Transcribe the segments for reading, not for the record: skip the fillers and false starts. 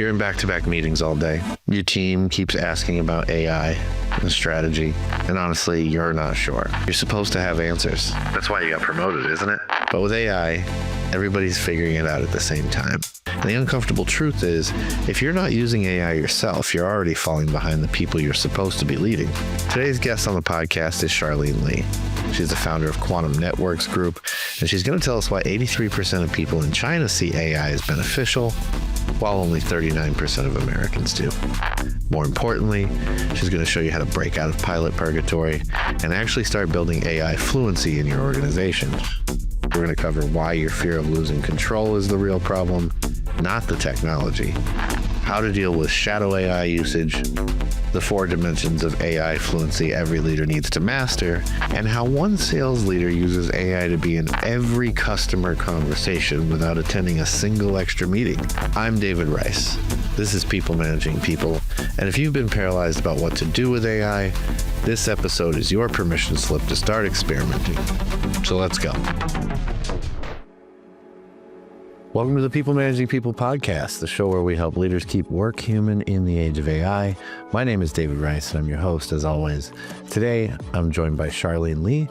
You're in back-to-back meetings all day. Your team keeps asking about AI and strategy, and honestly, you're not sure. You're supposed to have answers. That's why you got promoted, isn't it? But with AI, everybody's figuring it out at the same time. And the uncomfortable truth is, if you're not using AI yourself, you're already falling behind the people you're supposed to be leading. Today's guest on the podcast is Charlene Li. She's the founder of Quantum Networks Group, and she's going to tell us why 83% of people in China see AI as beneficial, while only 39% of Americans do. More importantly, she's going to show you how to break out of pilot purgatory and actually start building AI fluency in your organization. We're going to cover why your fear of losing control is the real problem, not the technology, how to deal with shadow AI usage, the 4 dimensions of AI fluency every leader needs to master, and how one sales leader uses AI to be in every customer conversation without attending a single extra meeting. I'm David Rice. This is People Managing People, and if you've been paralyzed about what to do with AI, this episode is your permission slip to start experimenting. So let's go. Welcome to the People Managing People podcast, the show where we help leaders keep work human in the age of AI. My name is David Rice, and I'm your host, as always. Today, I'm joined by Charlene Li.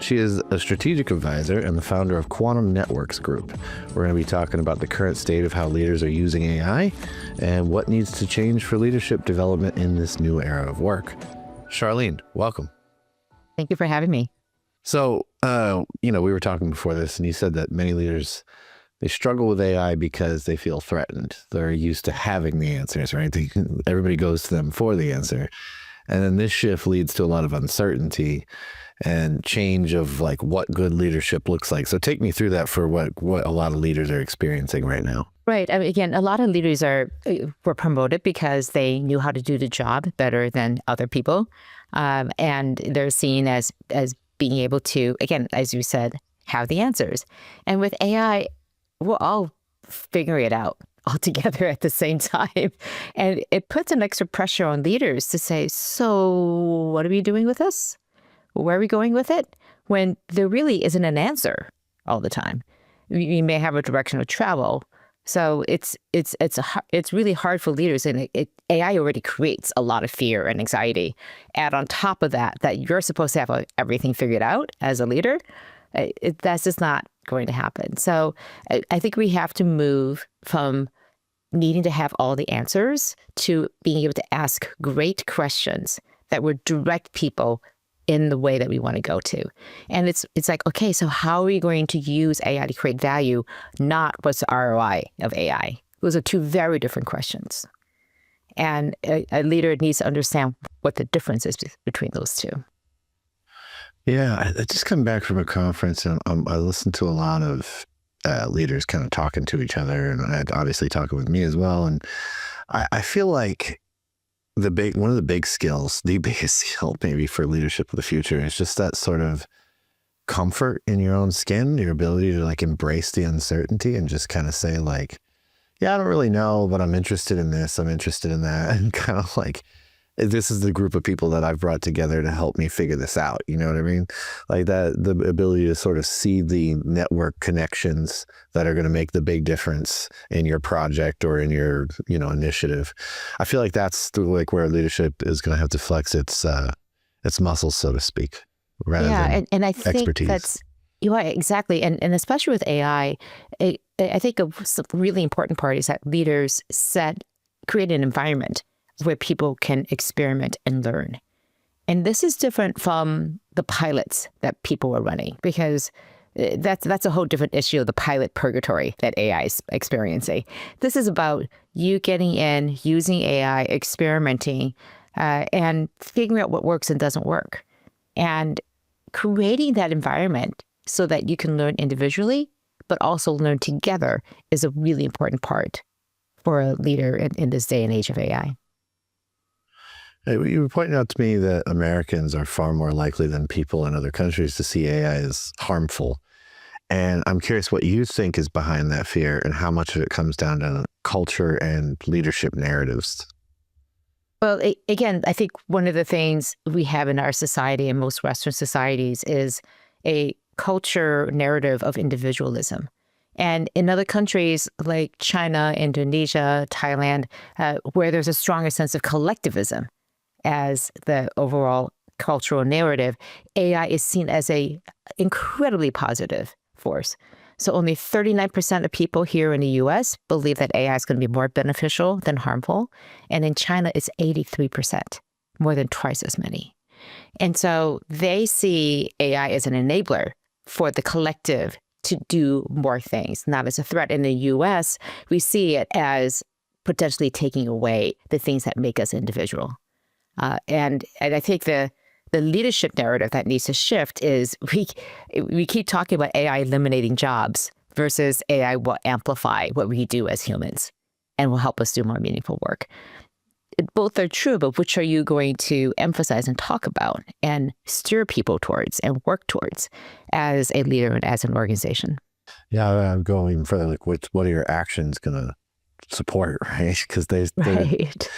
She is a strategic advisor and the founder of Quantum Networks Group. We're going to be talking about the current state of how leaders are using AI and what needs to change for leadership development in this new era of work. Charlene, welcome. Thank you for having me. So, we were talking before this, and you said that many leaders, they struggle with AI because they feel threatened. They're used to having the answers, right? Everybody goes to them for the answer. And then this shift leads to a lot of uncertainty and change of like what good leadership looks like. So take me through that for what a lot of leaders are experiencing right now. Right. I mean, again, a lot of leaders were promoted because they knew how to do the job better than other people. And they're seen as being able to, again, as you said, have the answers. And with AI, we're all figuring it out all together at the same time. And it puts an extra pressure on leaders to say, so what are we doing with this? Where are we going with it? When there really isn't an answer all the time. You may have a direction of travel. So it's really hard for leaders, and AI already creates a lot of fear and anxiety. Add on top of that you're supposed to have everything figured out as a leader. That's just not going to happen. So I think we have to move from needing to have all the answers to being able to ask great questions that would direct people in the way that we want to go to. And it's like, okay, so how are we going to use AI to create value, not what's the ROI of AI? Those are 2 very different questions. And a leader needs to understand what the difference is between those 2. Yeah, I just come back from a conference, and I listened to a lot of leaders kind of talking to each other, and obviously talking with me as well. And I feel like one of the big skills, the biggest skill maybe for leadership of the future, is just that sort of comfort in your own skin, your ability to like embrace the uncertainty and just kind of say like, yeah, I don't really know, but I'm interested in this, I'm interested in that, and kind of like, this is the group of people that I've brought together to help me figure this out. You know what I mean? Like that, the ability to sort of see the network connections that are going to make the big difference in your project or in your, initiative. I feel like that's like where leadership is going to have to flex its muscles, so to speak, rather than and I think expertise. You are exactly. And especially with AI, I think a really important part is that leaders create an environment where people can experiment and learn. And this is different from the pilots that people were running, because that's a whole different issue of the pilot purgatory that AI is experiencing. This is about you getting in, using AI, experimenting, and figuring out what works and doesn't work. And creating that environment so that you can learn individually, but also learn together is a really important part for a leader in this day and age of AI. You were pointing out to me that Americans are far more likely than people in other countries to see AI as harmful. And I'm curious what you think is behind that fear and how much of it comes down to culture and leadership narratives. Well, again, I think one of the things we have in our society and most Western societies is a culture narrative of individualism. And in other countries like China, Indonesia, Thailand, where there's a stronger sense of collectivism as the overall cultural narrative, AI is seen as a incredibly positive force. So only 39% of people here in the US believe that AI is going to be more beneficial than harmful. And in China, it's 83%, more than twice as many. And so they see AI as an enabler for the collective to do more things, not as a threat. In the US, we see it as potentially taking away the things that make us individual. And I think the leadership narrative that needs to shift is we keep talking about AI eliminating jobs versus AI will amplify what we do as humans and will help us do more meaningful work. Both are true, but which are you going to emphasize and talk about and steer people towards and work towards as a leader and as an organization? Yeah, I'm going even further. Like, what are your actions going to support, right? Because Right.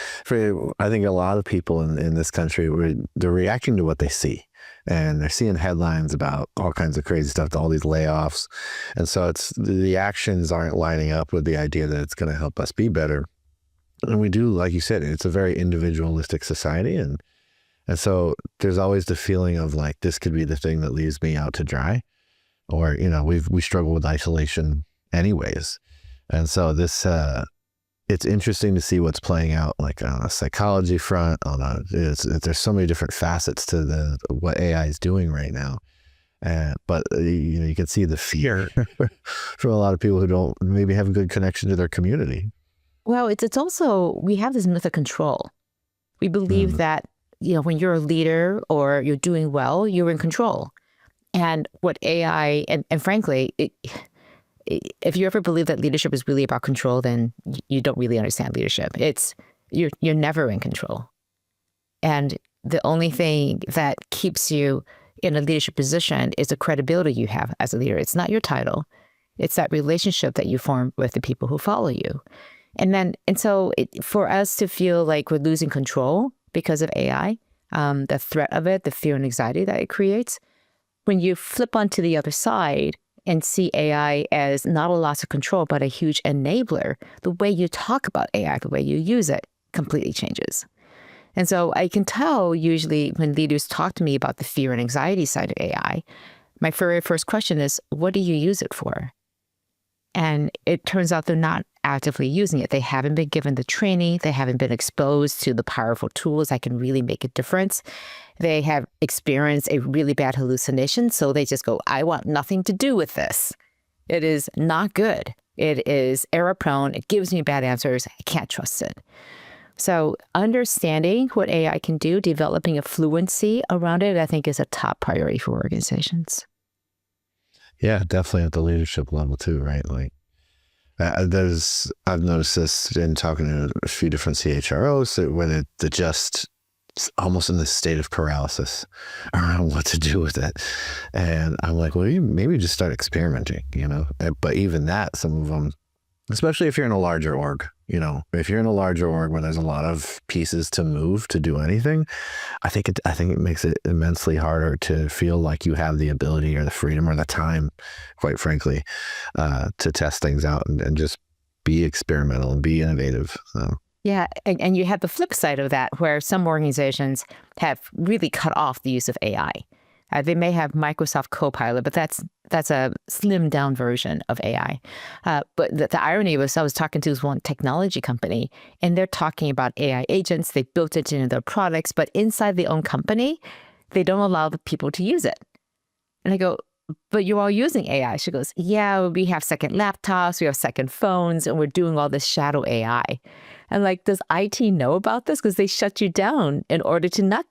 I think a lot of people in this country, they're reacting to what they see. And they're seeing headlines about all kinds of crazy stuff, all these layoffs. And so the actions aren't lining up with the idea that it's going to help us be better. And we do, like you said, it's a very individualistic society. And so there's always the feeling of like, this could be the thing that leaves me out to dry. Or, we struggle with isolation anyways. And so it's interesting to see what's playing out like on a psychology front, there's so many different facets to what AI is doing right now. But you can see the fear from a lot of people who don't maybe have a good connection to their community. Well, it's also, we have this myth of control. We believe that, when you're a leader or you're doing well, you're in control. And what AI, and frankly, if you ever believe that leadership is really about control, then you don't really understand leadership. You're never in control. And the only thing that keeps you in a leadership position is the credibility you have as a leader. It's not your title. It's that relationship that you form with the people who follow you. And so for us to feel like we're losing control because of AI, the threat of it, the fear and anxiety that it creates, when you flip onto the other side and see AI as not a loss of control, but a huge enabler, the way you talk about AI, the way you use it, completely changes. And so I can tell usually when leaders talk to me about the fear and anxiety side of AI, my very first question is, what do you use it for? And it turns out they're not actively using it. They haven't been given the training. They haven't been exposed to the powerful tools that can really make a difference. They have experienced a really bad hallucination. So they just go, I want nothing to do with this. It is not good. It is error prone. It gives me bad answers. I can't trust it. So understanding what AI can do, developing a fluency around it, I think is a top priority for organizations. Yeah, definitely at the leadership level too, right? Like I've noticed this in talking to a few different CHROs where they're just almost in this state of paralysis around what to do with it. And I'm like, well, you maybe just start experimenting, But even that, some of them, especially if you're in a larger org, if you're in a larger org where there's a lot of pieces to move to do anything, I think it makes it immensely harder to feel like you have the ability or the freedom or the time, quite frankly, to test things out and just be experimental and be innovative. So. Yeah, and you have the flip side of that, where some organizations have really cut off the use of AI. They may have Microsoft Copilot, but that's a slimmed down version of AI. But the irony was I was talking to this one technology company, and they're talking about AI agents. They built it into their products, but inside their own company, they don't allow the people to use it. And I go, but you're all using AI. She goes, yeah, we have second laptops, we have second phones, and we're doing all this shadow AI. And like, does IT know about this? Because they shut you down in order to not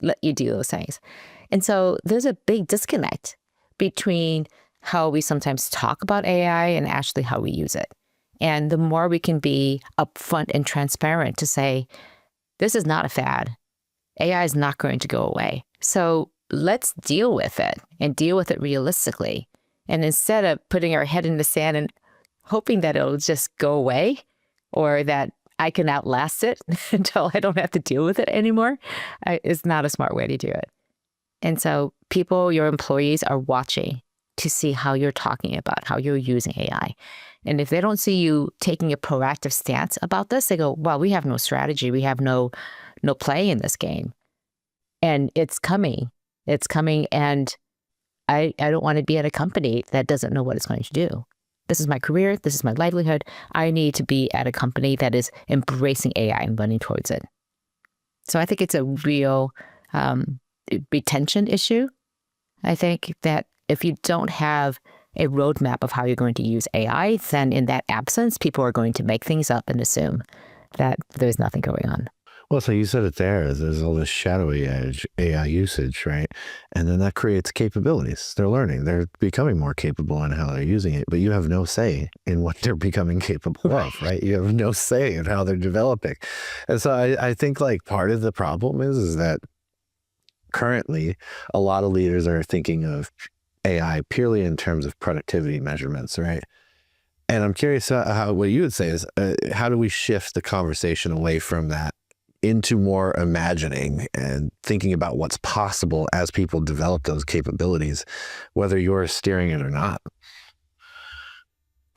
let you do those things. And so there's a big disconnect between how we sometimes talk about AI and actually how we use it. And the more we can be upfront and transparent to say, this is not a fad. AI is not going to go away. So let's deal with it and deal with it realistically. And instead of putting our head in the sand and hoping that it'll just go away or that I can outlast it until I don't have to deal with it anymore, is not a smart way to do it. And so people, your employees are watching to see how you're talking about, how you're using AI. And if they don't see you taking a proactive stance about this, they go, well, we have no strategy. We have no play in this game. And it's coming. It's coming. And I don't want to be at a company that doesn't know what it's going to do. This is my career. This is my livelihood. I need to be at a company that is embracing AI and running towards it. So I think it's a real retention issue. I think that if you don't have a roadmap of how you're going to use AI, then in that absence, people are going to make things up and assume that there's nothing going on. Well, so you said it there. There's all this shadowy AI usage, right? And then that creates capabilities. They're learning. They're becoming more capable in how they're using it, but you have no say in what they're becoming capable of, right? You have no say in how they're developing. And so I think like part of the problem is that currently a lot of leaders are thinking of AI purely in terms of productivity measurements, right? And I'm curious how what you would say is how do we shift the conversation away from that into more imagining and thinking about what's possible as people develop those capabilities, whether you're steering it or not?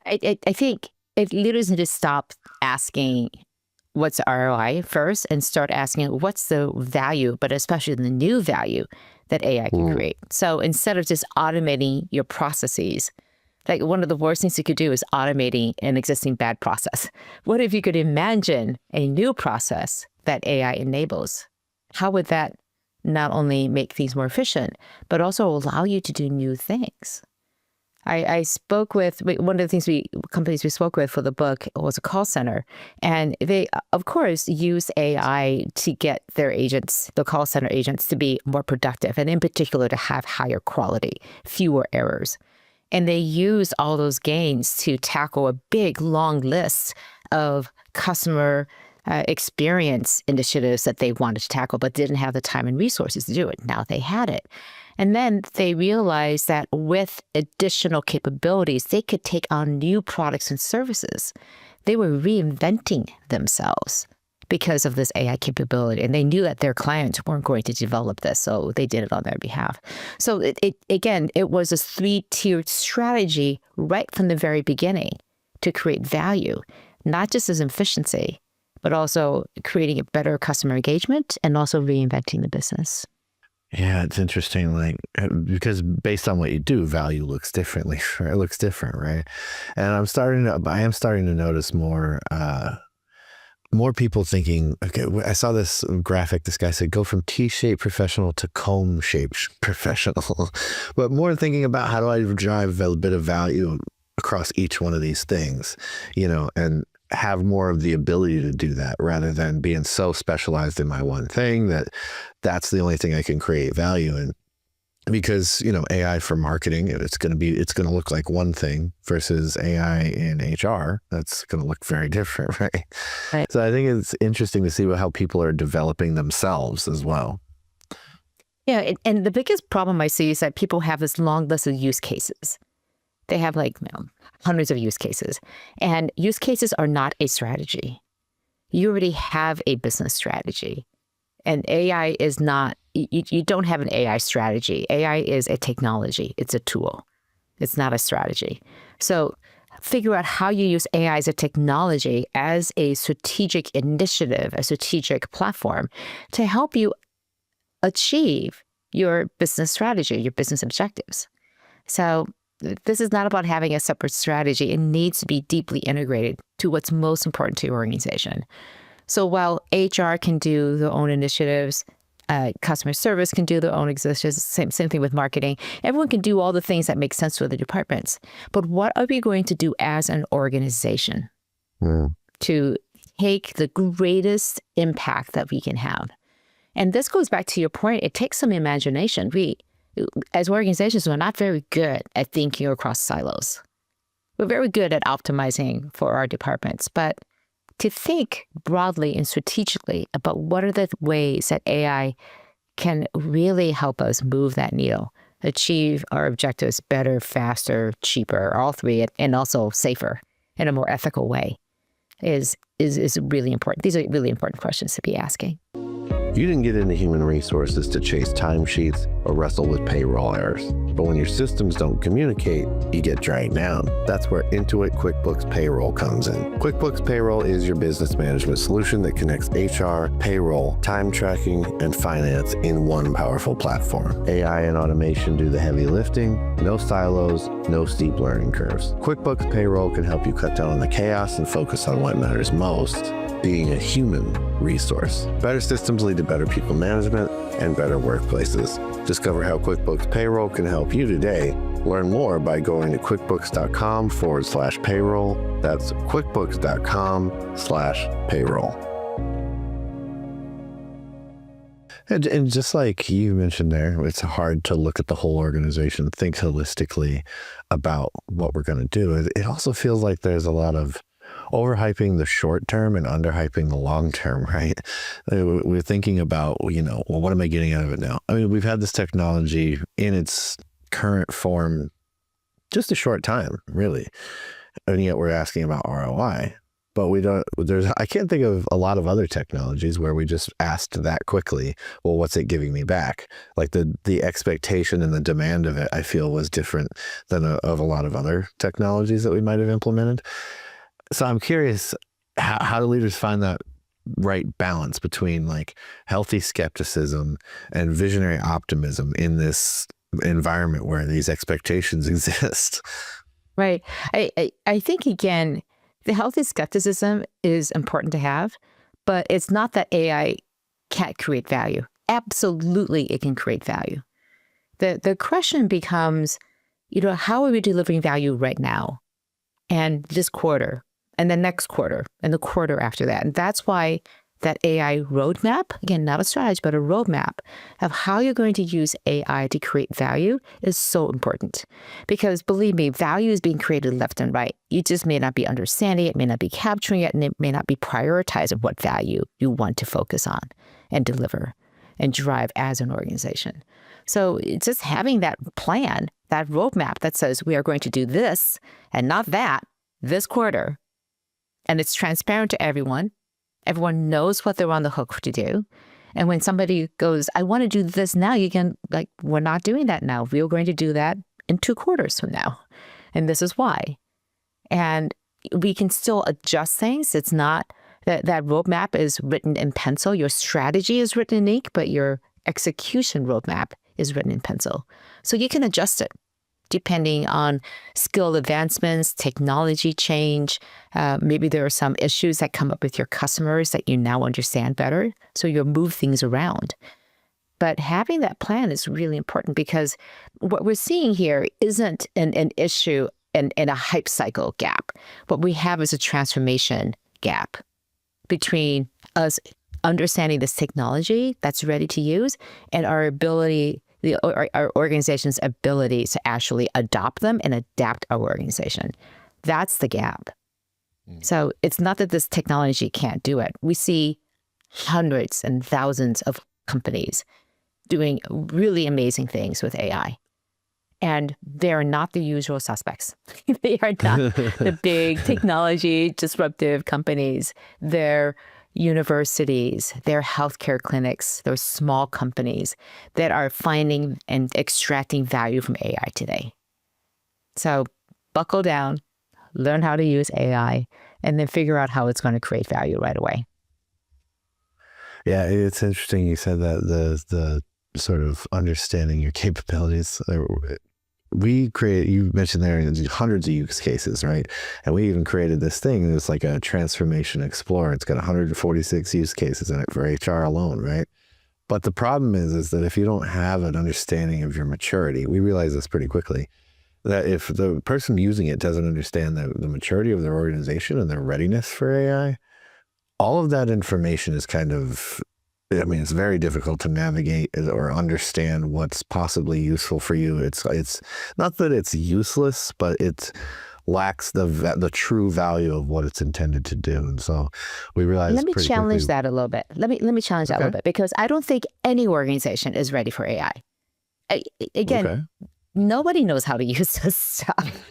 I think if leaders need to stop asking what's the ROI first and start asking what's the value, but especially the new value that AI can create. So instead of just automating your processes, like one of the worst things you could do is automating an existing bad process. What if you could imagine a new process that AI enables? How would that not only make things more efficient, but also allow you to do new things? I spoke with, one of the companies we spoke with for the book was a call center. And they, of course, use AI to get their agents, the call center agents, to be more productive. And in particular, to have higher quality, fewer errors. And they used all those gains to tackle a big, long list of customer experience initiatives that they wanted to tackle, but didn't have the time and resources to do it. Now they had it. And then they realized that with additional capabilities, they could take on new products and services. They were reinventing themselves because of this AI capability. And they knew that their clients weren't going to develop this, so they did it on their behalf. So it was a 3-tiered strategy right from the very beginning to create value, not just as efficiency, but also creating a better customer engagement and also reinventing the business. Yeah, it's interesting, like, because based on what you do, value looks differently. It looks different, right? And I am starting to notice more people thinking, okay, I saw this graphic, this guy said, go from T-shaped professional to comb-shaped professional, but more thinking about how do I drive a bit of value across each one of these things, and have more of the ability to do that rather than being so specialized in my one thing that's the only thing I can create value in. Because, AI for marketing, it's going to look like one thing versus AI in HR. That's going to look very different, right? So I think it's interesting to see how people are developing themselves as well. Yeah. And the biggest problem I see is that people have this long list of use cases. They have hundreds of use cases, and use cases are not a strategy. You already have a business strategy, and AI is not, you don't have an AI strategy. AI is a technology. It's a tool. It's not a strategy. So figure out how you use AI as a technology, as a strategic initiative, a strategic platform to help you achieve your business strategy, your business objectives. So this is not about having a separate strategy. It needs to be deeply integrated to what's most important to your organization. So while HR can do their own initiatives, customer service can do their own initiatives, same thing with marketing. Everyone can do all the things that make sense for the departments. But what are we going to do as an organization to take the greatest impact that we can have? And this goes back to your point. It takes some imagination. As organizations, we're not very good at thinking across silos. We're very good at optimizing for our departments, but to think broadly and strategically about what are the ways that AI can really help us move that needle, achieve our objectives better, faster, cheaper, all three, and also safer in a more ethical way is really important. These are really important questions to be asking. You didn't get into human resources to chase timesheets or wrestle with payroll errors, But when your systems don't communicate, you get dragged down. That's where Intuit QuickBooks Payroll comes in. QuickBooks Payroll is your business management solution that connects HR, payroll, time tracking, and finance in one powerful platform. AI and automation do the heavy lifting, no silos, no steep learning curves. QuickBooks Payroll can help you cut down on the chaos and focus on what matters most, being a human resource. Better systems lead to better people management and better workplaces. Discover how QuickBooks Payroll can help you today. Learn more by going to quickbooks.com/payroll. That's quickbooks.com/payroll. And just like you mentioned there, it's hard to look at the whole organization, think holistically about what we're going to do. It also feels like there's a lot of overhyping the short term and underhyping the long term, right? We're thinking about, well, what am I getting out of it now? I mean, we've had this technology in its current form just a short time, really. And yet we're asking about ROI. But I can't think of a lot of other technologies where we just asked that quickly, well, what's it giving me back? Like the expectation and the demand of it, I feel, was different than of a lot of other technologies that we might have implemented. So I'm curious, how do leaders find that right balance between like healthy skepticism and visionary optimism in this environment where these expectations exist? Right. I think, again, the healthy skepticism is important to have, but it's not that AI can't create value. Absolutely, it can create value. The question becomes, how are we delivering value right now and this quarter and the next quarter and the quarter after that? And that's why that AI roadmap, again, not a strategy, but a roadmap of how you're going to use AI to create value is so important. Because believe me, value is being created left and right. You just may not be understanding it, may not be capturing it, and it may not be prioritizing what value you want to focus on and deliver and drive as an organization. So just having that plan, that roadmap that says we are going to do this and not that this quarter, and it's transparent to everyone. Everyone knows what they're on the hook to do. And when somebody goes, I want to do this now, you can, we're not doing that now. We're going to do that in 2 quarters from now. And this is why. And we can still adjust things. It's not that roadmap is written in pencil. Your strategy is written in ink, but your execution roadmap is written in pencil. So you can adjust it depending on skill advancements, technology change. Maybe there are some issues that come up with your customers that you now understand better. So you'll move things around. But having that plan is really important because what we're seeing here isn't an issue in a hype cycle gap. What we have is a transformation gap between us understanding this technology that's ready to use and our ability, our organization's ability to actually adopt them and adapt our organization. That's the gap. So it's not that this technology can't do it. We see hundreds and thousands of companies doing really amazing things with AI. And they're not the usual suspects. They are not the big technology disruptive companies. They're universities, they're healthcare clinics, they're small companies that are finding and extracting value from AI today. So buckle down, learn how to use AI, and then figure out how it's going to create value right away. Yeah, it's interesting you said that, the sort of understanding your capabilities. You mentioned there hundreds of use cases, right? And we even created this thing. It's like a transformation explorer. It's got 146 use cases in it for HR alone, right? But the problem is that if you don't have an understanding of your maturity, we realize this pretty quickly, that if the person using it doesn't understand the maturity of their organization and their readiness for AI, all of that information is it's very difficult to navigate or understand what's possibly useful for you. It's not that it's useless, but it lacks the true value of what it's intended to do. And so we realized. Let me challenge that a little bit. Let me challenge that a little bit, because I don't think any organization is ready for AI. Nobody knows how to use this stuff.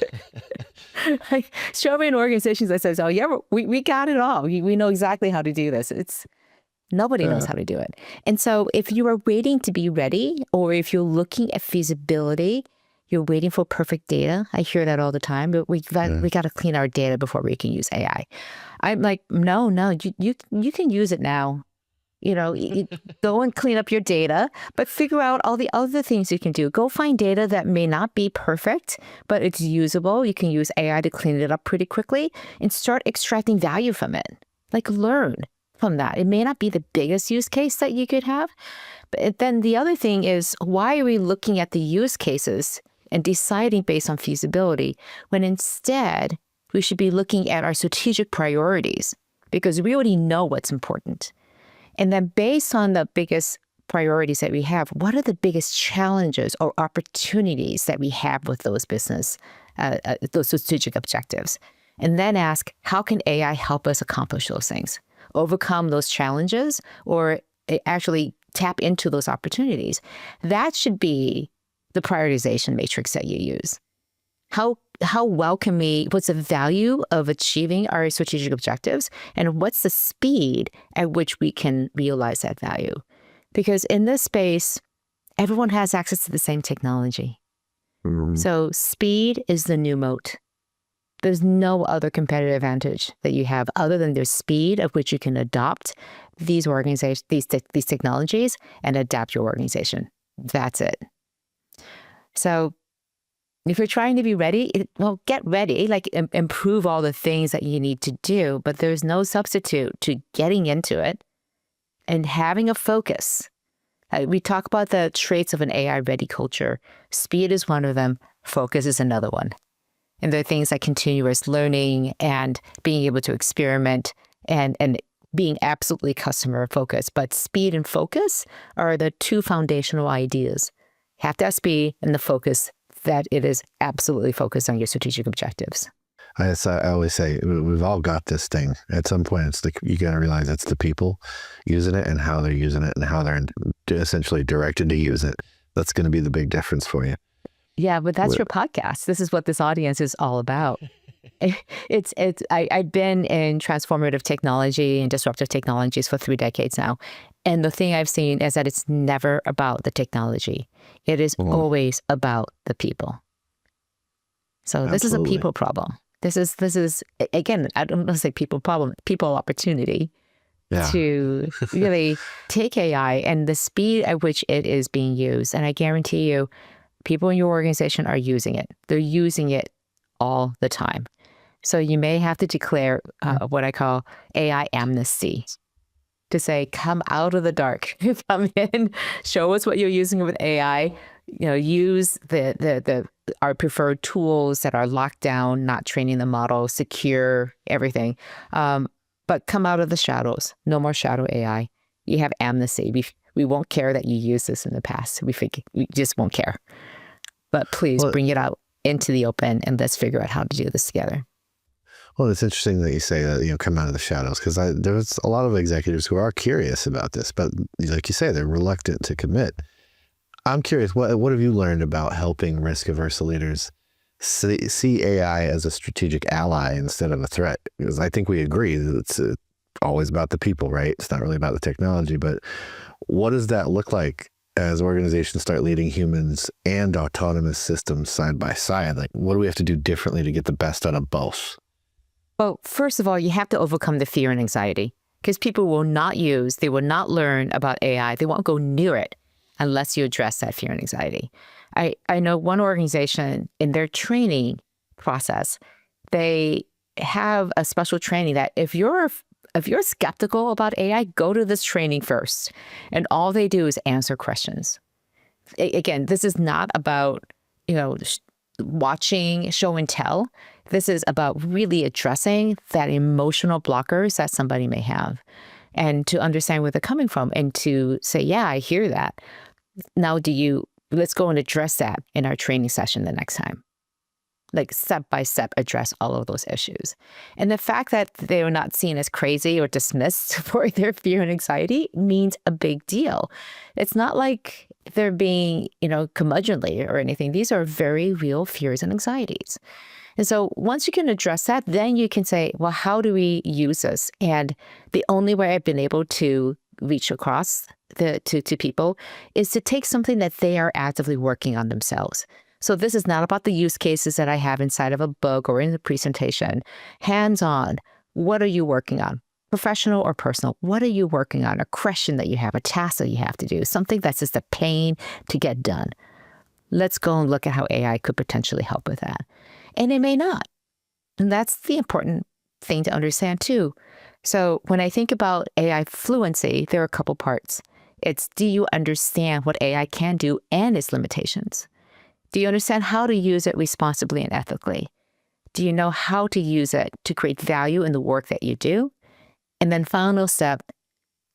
Show me an organization that says, "Oh yeah, we got it all. We know exactly how to do this." Nobody knows how to do it. And so if you are waiting to be ready, or if you're looking at feasibility, You're waiting for perfect data. I hear that all the time, but we got to clean our data before we can use AI. I'm like, no, you can use it now. Go and clean up your data, but figure out all the other things you can do. Go find data that may not be perfect, but it's usable. You can use AI to clean it up pretty quickly and start extracting value from it. Like, learn from that. It may not be the biggest use case that you could have, but then the other thing is, why are we looking at the use cases and deciding based on feasibility when instead we should be looking at our strategic priorities, because we already know what's important. And then based on the biggest priorities that we have, what are the biggest challenges or opportunities that we have with those those strategic objectives? And then ask, how can AI help us accomplish those things? Overcome those challenges or actually tap into those opportunities? That should be the prioritization matrix that you use. How well can what's the value of achieving our strategic objectives, and what's the speed at which we can realize that value? Because in this space, everyone has access to the same technology. Mm-hmm. So speed is the new moat. There's no other competitive advantage that you have other than their speed at which you can adopt these technologies and adapt your organization. That's it. So if you're trying to be ready, get ready, improve all the things that you need to do, but there's no substitute to getting into it and having a focus. We talk about the traits of an AI-ready culture. Speed is one of them. Focus is another one. And there are things like continuous learning and being able to experiment and being absolutely customer focused. But speed and focus are the two foundational ideas. You have to have speed and the focus that it is absolutely focused on your strategic objectives. I always say, we've all got this thing. At some point, it's you got to realize it's the people using it and how they're using it and how they're essentially directed to use it. That's going to be the big difference for you. Yeah, but that's your podcast. This is what this audience is all about. I've been in transformative technology and disruptive technologies for 3 decades now. And the thing I've seen is that it's never about the technology. It is always about the people. So this is a people problem. This is again, I don't want to say people problem, people opportunity to really take AI and the speed at which it is being used. And I guarantee you, people in your organization are using it. They're using it all the time. So you may have to declare what I call AI amnesty, to say, come out of the dark, come in, show us what you're using with AI, use our preferred tools that are locked down, not training the model, secure, everything. But come out of the shadows. No more shadow AI. You have amnesty. We won't care that you used this in the past. We just won't care. But please bring it out into the open and let's figure out how to do this together. Well, it's interesting that you say that, come out of the shadows, because there's a lot of executives who are curious about this, but like you say, they're reluctant to commit. I'm curious, what have you learned about helping risk-averse leaders see AI as a strategic ally instead of a threat? Because I think we agree that it's always about the people, right? It's not really about the technology, but what does that look like as organizations start leading humans and autonomous systems side by side? Like, what do we have to do differently to get the best out of both? Well, first of all, you have to overcome the fear and anxiety, because people will not learn about AI. They won't go near it unless you address that fear and anxiety. I know one organization in their training process, they have a special training that if you're skeptical about AI, go to this training first. And all they do is answer questions. Again, this is not about, watching show and tell. This is about really addressing that emotional blockers that somebody may have and to understand where they're coming from and to say, yeah, I hear that. Now, let's go and address that in our training session the next time. Like step by step, address all of those issues. And the fact that they are not seen as crazy or dismissed for their fear and anxiety means a big deal. It's not like they're being, curmudgeonly or anything. These are very real fears and anxieties. And so once you can address that, then you can say, well, how do we use this? And the only way I've been able to reach across to people is to take something that they are actively working on themselves. So this is not about the use cases that I have inside of a book or in the presentation. Hands-on, what are you working on? Professional or personal? What are you working on? A question that you have, a task that you have to do, something that's just a pain to get done. Let's go and look at how AI could potentially help with that. And it may not. And that's the important thing to understand too. So when I think about AI fluency, there are a couple parts. It's, do you understand what AI can do and its limitations? Do you understand how to use it responsibly and ethically? Do you know how to use it to create value in the work that you do? And then final step,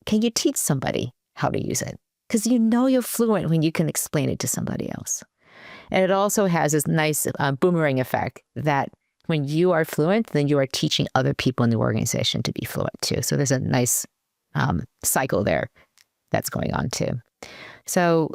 can you teach somebody how to use it? Because you know you're fluent when you can explain it to somebody else. And it also has this nice boomerang effect that when you are fluent, then you are teaching other people in the organization to be fluent too. So there's a nice cycle there that's going on too. So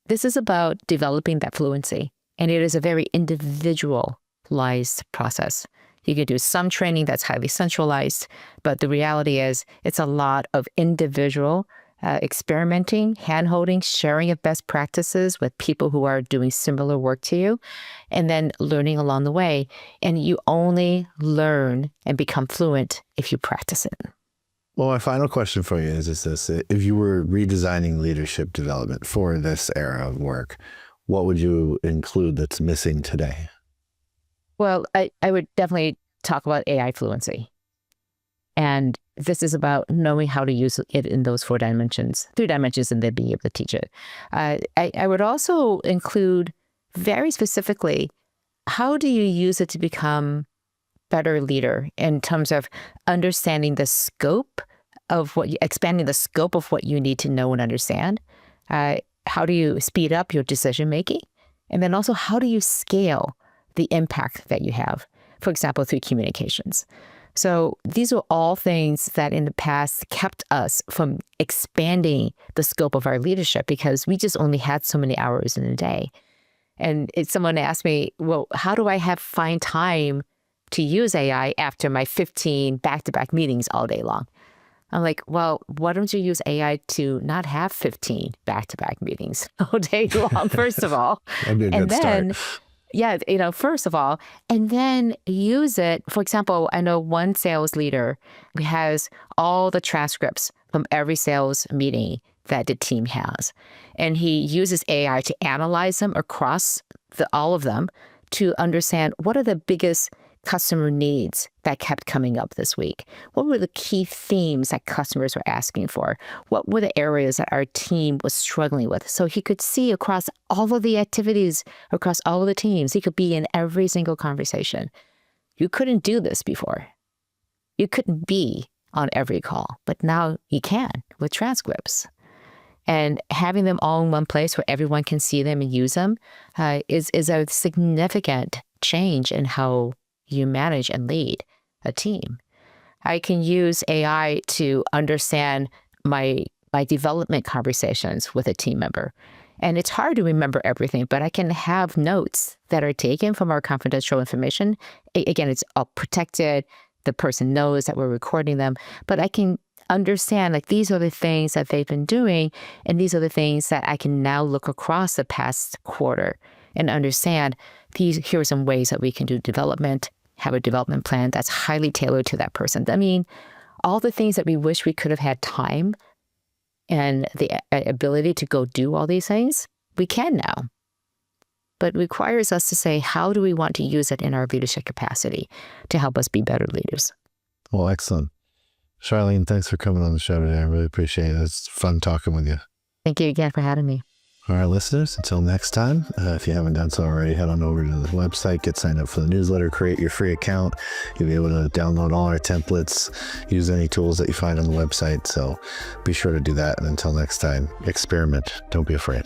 this is about developing that fluency, and it is a very individualized process. You can do some training that's highly centralized, but the reality is it's a lot of individual experimenting, hand-holding, sharing of best practices with people who are doing similar work to you, and then learning along the way. And you only learn and become fluent if you practice it. Well, my final question for you is this. If you were redesigning leadership development for this era of work, what would you include that's missing today? Well, I would definitely talk about AI fluency. And this is about knowing how to use it in those 3 dimensions, and then being able to teach it. I would also include very specifically, how do you use it to become better leader in terms of understanding the scope of expanding the scope of what you need to know and understand? How do you speed up your decision making? And then also, how do you scale the impact that you have, for example, through communications? So these are all things that in the past kept us from expanding the scope of our leadership because we just only had so many hours in a day. And if someone asked me, well, how do I find time to use AI after my 15 back-to-back meetings all day long? I'm like, well, why don't you use AI to not have 15 back-to-back meetings all day long, first of all? That'd be a good start. Yeah, first of all, and then use it. For example, I know one sales leader who has all the transcripts from every sales meeting that the team has. And he uses AI to analyze them across all of them to understand what are the biggest customer needs that kept coming up this week. What were the key themes that customers were asking for? What were the areas that our team was struggling with? So he could see across all of the activities, across all of the teams. He could be in every single conversation. You couldn't do this before. You couldn't be on every call, but now you can with transcripts. And having them all in one place where everyone can see them and use them is a significant change in how you manage and lead a team. I can use AI to understand my development conversations with a team member. And it's hard to remember everything, but I can have notes that are taken from our confidential information. Again, it's all protected. The person knows that we're recording them, but I can understand, like, these are the things that they've been doing, and these are the things that I can now look across the past quarter and understand here are some ways that we can do development, have a development plan that's highly tailored to that person. I mean, all the things that we wish we could have had time and the ability to go do all these things, we can now. But it requires us to say, how do we want to use it in our leadership capacity to help us be better leaders? Well, excellent. Charlene, thanks for coming on the show today. I really appreciate it. It's fun talking with you. Thank you again for having me. All right, listeners, until next time, if you haven't done so already, head on over to the website, get signed up for the newsletter, create your free account. You'll be able to download all our templates, use any tools that you find on the website. So be sure to do that. And until next time, experiment. Don't be afraid.